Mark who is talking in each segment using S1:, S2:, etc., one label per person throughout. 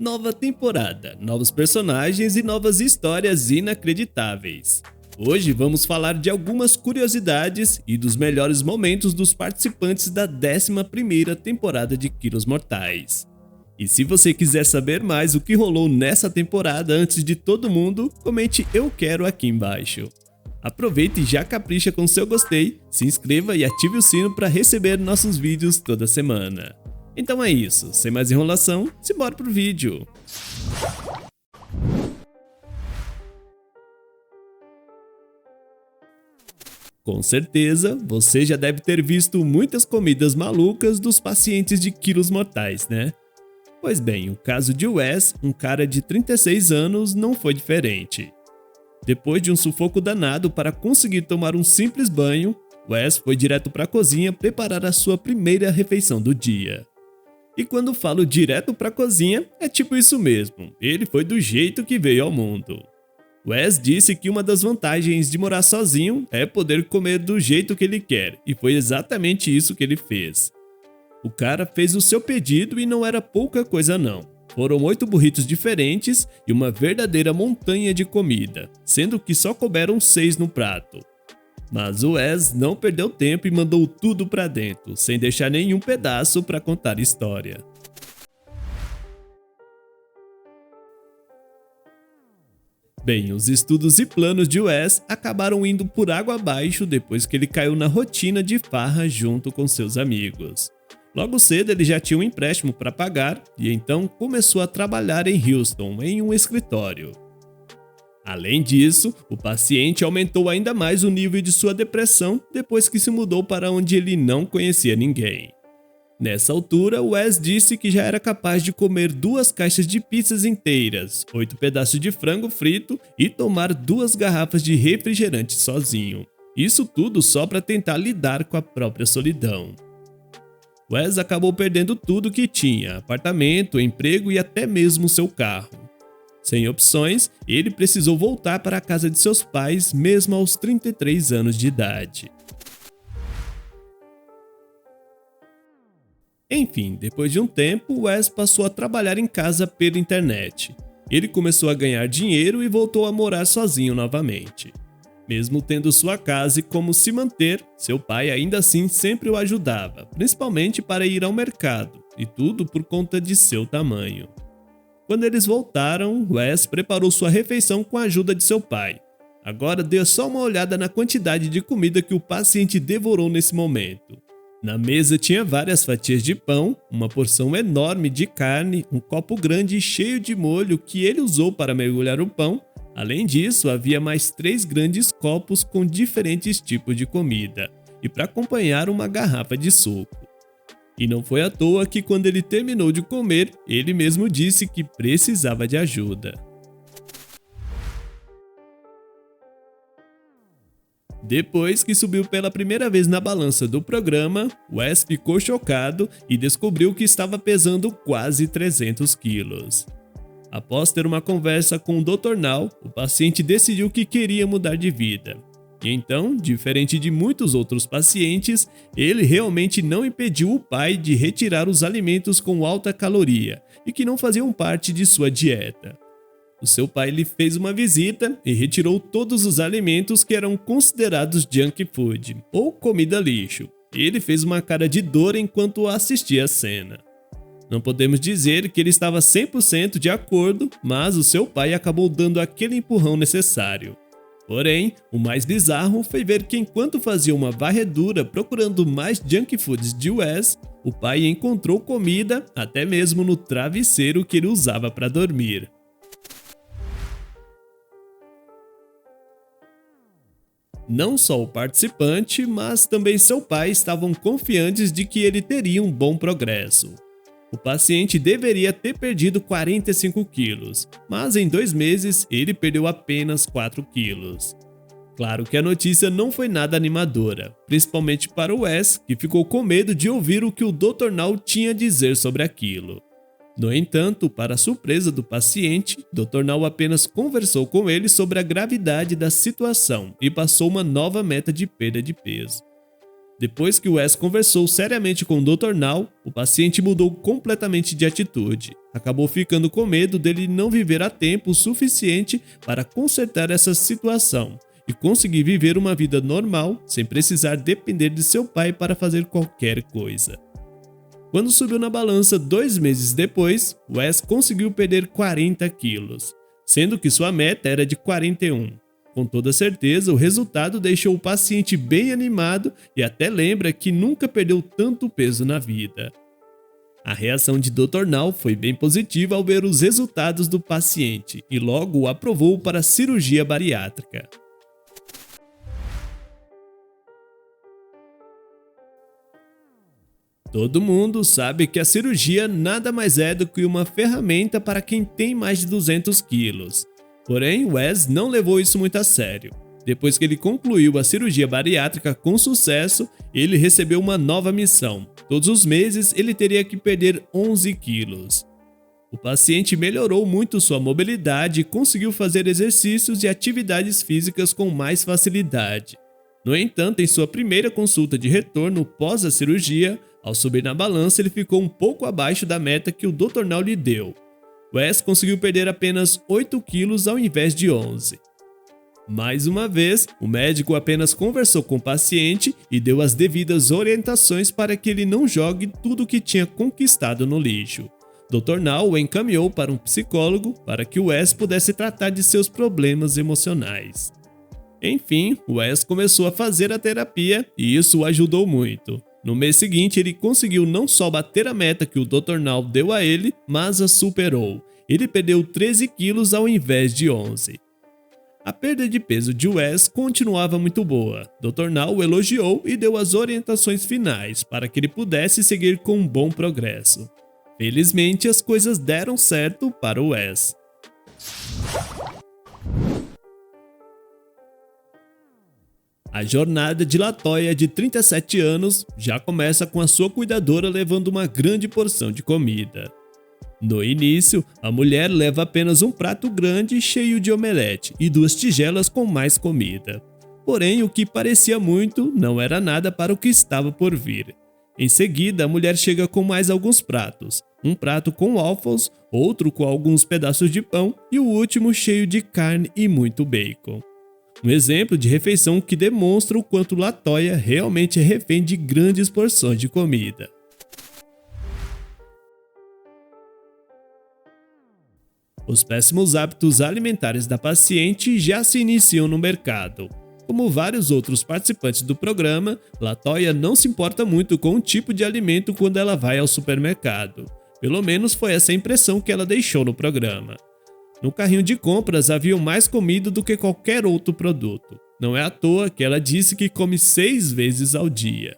S1: Nova temporada, novos personagens e novas histórias inacreditáveis. Hoje vamos falar de algumas curiosidades e dos melhores momentos dos participantes da 11ª temporada de Quilos Mortais. E se você quiser saber mais o que rolou nessa temporada antes de todo mundo, comente "eu quero" aqui embaixo. Aproveite e já capricha com seu gostei, se inscreva e ative o sino para receber nossos vídeos toda semana. Então é isso, sem mais enrolação, simbora pro vídeo! Com certeza, você já deve ter visto muitas comidas malucas dos pacientes de Quilos Mortais, né? Pois bem, o caso de Wes, um cara de 36 anos, não foi diferente. Depois de um sufoco danado para conseguir tomar um simples banho, Wes foi direto para a cozinha preparar a sua primeira refeição do dia. E quando falo direto para a cozinha, é tipo isso mesmo, ele foi do jeito que veio ao mundo. Wes disse que uma das vantagens de morar sozinho é poder comer do jeito que ele quer, e foi exatamente isso que ele fez. O cara fez o seu pedido e não era pouca coisa não. Foram 8 burritos diferentes e uma verdadeira montanha de comida, sendo que só couberam 6 no prato. Mas o Wes não perdeu tempo e mandou tudo pra dentro, sem deixar nenhum pedaço para contar história. Bem, os estudos e planos de Wes acabaram indo por água abaixo depois que ele caiu na rotina de farra junto com seus amigos. Logo cedo ele já tinha um empréstimo para pagar e então começou a trabalhar em Houston, em um escritório. Além disso, o paciente aumentou ainda mais o nível de sua depressão depois que se mudou para onde ele não conhecia ninguém. Nessa altura, Wes disse que já era capaz de comer 2 caixas de pizzas inteiras, 8 pedaços de frango frito e tomar 2 garrafas de refrigerante sozinho. Isso tudo só para tentar lidar com a própria solidão. Wes acabou perdendo tudo que tinha: apartamento, emprego e até mesmo seu carro. Sem opções, ele precisou voltar para a casa de seus pais mesmo aos 33 anos de idade. Enfim, depois de um tempo, Wes passou a trabalhar em casa pela internet. Ele começou a ganhar dinheiro e voltou a morar sozinho novamente. Mesmo tendo sua casa e como se manter, seu pai ainda assim sempre o ajudava, principalmente para ir ao mercado, e tudo por conta de seu tamanho. Quando eles voltaram, Wes preparou sua refeição com a ajuda de seu pai. Agora dê só uma olhada na quantidade de comida que o paciente devorou nesse momento. Na mesa tinha várias fatias de pão, uma porção enorme de carne, um copo grande cheio de molho que ele usou para mergulhar o pão. Além disso, havia mais 3 grandes copos com diferentes tipos de comida, e para acompanhar uma garrafa de suco. E não foi à toa que quando ele terminou de comer, ele mesmo disse que precisava de ajuda. Depois que subiu pela primeira vez na balança do programa, Wes ficou chocado e descobriu que estava pesando quase 300 quilos. Após ter uma conversa com o Dr. Now, o paciente decidiu que queria mudar de vida. E então, diferente de muitos outros pacientes, ele realmente não impediu o pai de retirar os alimentos com alta caloria e que não faziam parte de sua dieta. O seu pai lhe fez uma visita e retirou todos os alimentos que eram considerados junk food, ou comida lixo. Ele fez uma cara de dor enquanto assistia a cena. Não podemos dizer que ele estava 100% de acordo, mas o seu pai acabou dando aquele empurrão necessário. Porém, o mais bizarro foi ver que enquanto fazia uma varredura procurando mais junk foods de Wes, o pai encontrou comida até mesmo no travesseiro que ele usava para dormir. Não só o participante, mas também seu pai estavam confiantes de que ele teria um bom progresso. O paciente deveria ter perdido 45 quilos, mas em 2 meses ele perdeu apenas 4 quilos. Claro que a notícia não foi nada animadora, principalmente para o Wes, que ficou com medo de ouvir o que o Dr. Now tinha a dizer sobre aquilo. No entanto, para a surpresa do paciente, Dr. Now apenas conversou com ele sobre a gravidade da situação e passou uma nova meta de perda de peso. Depois que Wes conversou seriamente com o Dr. Now, o paciente mudou completamente de atitude. Acabou ficando com medo dele não viver a tempo suficiente para consertar essa situação e conseguir viver uma vida normal sem precisar depender de seu pai para fazer qualquer coisa. Quando subiu na balança 2 meses depois, Wes conseguiu perder 40 quilos, sendo que sua meta era de 41. Com toda certeza, o resultado deixou o paciente bem animado e até lembra que nunca perdeu tanto peso na vida. A reação de Dr. Now foi bem positiva ao ver os resultados do paciente e logo o aprovou para a cirurgia bariátrica. Todo mundo sabe que a cirurgia nada mais é do que uma ferramenta para quem tem mais de 200 quilos. Porém, Wes não levou isso muito a sério. Depois que ele concluiu a cirurgia bariátrica com sucesso, ele recebeu uma nova missão. Todos os meses ele teria que perder 11 quilos. O paciente melhorou muito sua mobilidade e conseguiu fazer exercícios e atividades físicas com mais facilidade. No entanto, em sua primeira consulta de retorno pós a cirurgia, ao subir na balança ele ficou um pouco abaixo da meta que o Dr. Now lhe deu. Wes conseguiu perder apenas 8 quilos ao invés de 11. Mais uma vez, o médico apenas conversou com o paciente e deu as devidas orientações para que ele não jogue tudo o que tinha conquistado no lixo. Dr. Now o encaminhou para um psicólogo para que Wes pudesse tratar de seus problemas emocionais. Enfim, Wes começou a fazer a terapia e isso o ajudou muito. No mês seguinte, ele conseguiu não só bater a meta que o Dr. Now deu a ele, mas a superou. Ele perdeu 13 quilos ao invés de 11. A perda de peso de Wes continuava muito boa. Dr. Now o elogiou e deu as orientações finais para que ele pudesse seguir com um bom progresso. Felizmente, as coisas deram certo para o Wes. A jornada de Latoya, de 37 anos, já começa com a sua cuidadora levando uma grande porção de comida. No início, a mulher leva apenas um prato grande cheio de omelete e 2 tigelas com mais comida. Porém, o que parecia muito não era nada para o que estava por vir. Em seguida, a mulher chega com mais alguns pratos. Um prato com waffles, outro com alguns pedaços de pão e o último cheio de carne e muito bacon. Um exemplo de refeição que demonstra o quanto Latoya realmente é refém de grandes porções de comida. Os péssimos hábitos alimentares da paciente já se iniciam no mercado. Como vários outros participantes do programa, Latoya não se importa muito com o tipo de alimento quando ela vai ao supermercado. Pelo menos foi essa a impressão que ela deixou no programa. No carrinho de compras havia mais comida do que qualquer outro produto. Não é à toa que ela disse que come 6 vezes ao dia.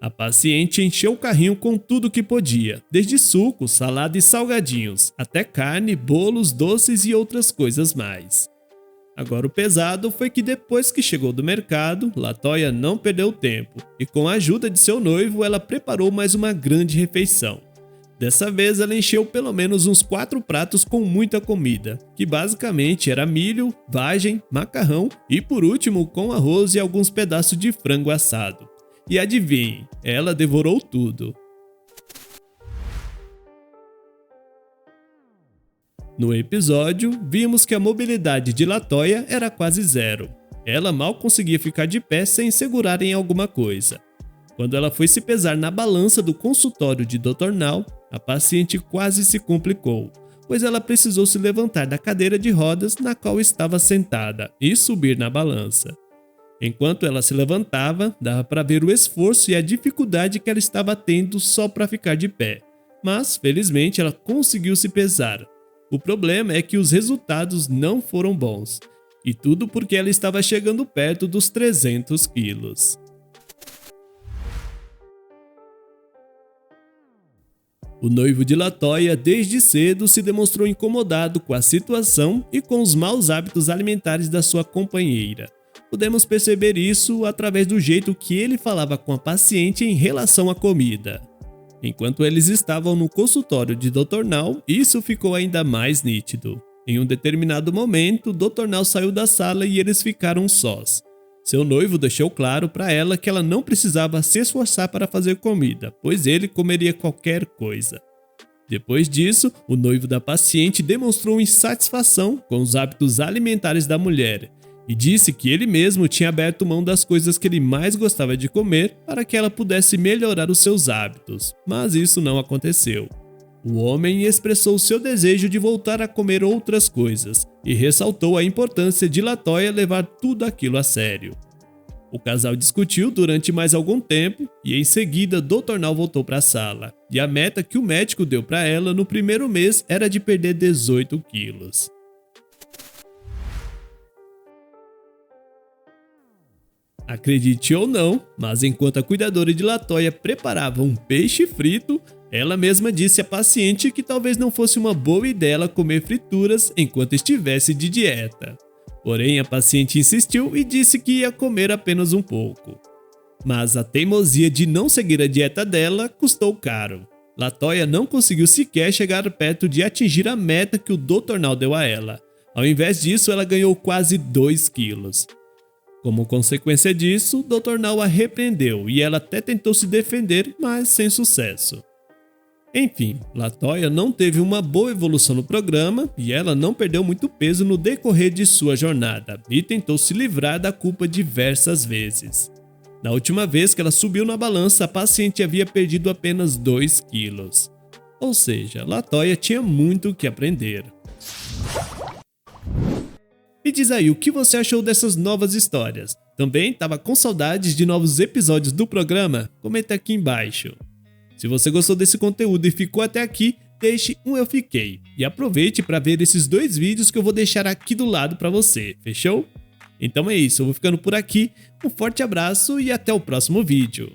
S1: A paciente encheu o carrinho com tudo que podia, desde suco, salada e salgadinhos, até carne, bolos, doces e outras coisas mais. Agora o pesado foi que depois que chegou do mercado, Latoya não perdeu tempo e com a ajuda de seu noivo ela preparou mais uma grande refeição. Dessa vez ela encheu pelo menos uns 4 pratos com muita comida, que basicamente era milho, vagem, macarrão e por último com arroz e alguns pedaços de frango assado. E adivinhe, ela devorou tudo. No episódio, vimos que a mobilidade de Latoya era quase zero. Ela mal conseguia ficar de pé sem segurar em alguma coisa. Quando ela foi se pesar na balança do consultório de Dr. Now, a paciente quase se complicou, pois ela precisou se levantar da cadeira de rodas na qual estava sentada e subir na balança. Enquanto ela se levantava, dava para ver o esforço e a dificuldade que ela estava tendo só para ficar de pé. Mas, felizmente, ela conseguiu se pesar. O problema é que os resultados não foram bons. E tudo porque ela estava chegando perto dos 300 quilos. O noivo de Latoya desde cedo se demonstrou incomodado com a situação e com os maus hábitos alimentares da sua companheira. Podemos perceber isso através do jeito que ele falava com a paciente em relação à comida. Enquanto eles estavam no consultório de Dr. Now, isso ficou ainda mais nítido. Em um determinado momento, Dr. Now saiu da sala e eles ficaram sós. Seu noivo deixou claro para ela que ela não precisava se esforçar para fazer comida, pois ele comeria qualquer coisa. Depois disso, o noivo da paciente demonstrou insatisfação com os hábitos alimentares da mulher e disse que ele mesmo tinha aberto mão das coisas que ele mais gostava de comer para que ela pudesse melhorar os seus hábitos, mas isso não aconteceu. O homem expressou seu desejo de voltar a comer outras coisas e ressaltou a importância de LaToya levar tudo aquilo a sério. O casal discutiu durante mais algum tempo e em seguida Dr. Now voltou para a sala, e a meta que o médico deu para ela no primeiro mês era de perder 18 quilos. Acredite ou não, mas enquanto a cuidadora de LaToya preparava um peixe frito, ela mesma disse à paciente que talvez não fosse uma boa ideia ela comer frituras enquanto estivesse de dieta. Porém, a paciente insistiu e disse que ia comer apenas um pouco. Mas a teimosia de não seguir a dieta dela custou caro. LaToya não conseguiu sequer chegar perto de atingir a meta que o Dr. Now deu a ela. Ao invés disso, ela ganhou quase 2 quilos. Como consequência disso, o Dr. Now a repreendeu e ela até tentou se defender, mas sem sucesso. Enfim, LaToya não teve uma boa evolução no programa e ela não perdeu muito peso no decorrer de sua jornada e tentou se livrar da culpa diversas vezes. Na última vez que ela subiu na balança, a paciente havia perdido apenas 2 quilos. Ou seja, LaToya tinha muito o que aprender. Me diz aí o que você achou dessas novas histórias. Também estava com saudades de novos episódios do programa? Comenta aqui embaixo. Se você gostou desse conteúdo e ficou até aqui, deixe um eu fiquei. E aproveite para ver esses 2 vídeos que eu vou deixar aqui do lado para você, fechou? Então é isso, eu vou ficando por aqui, um forte abraço e até o próximo vídeo.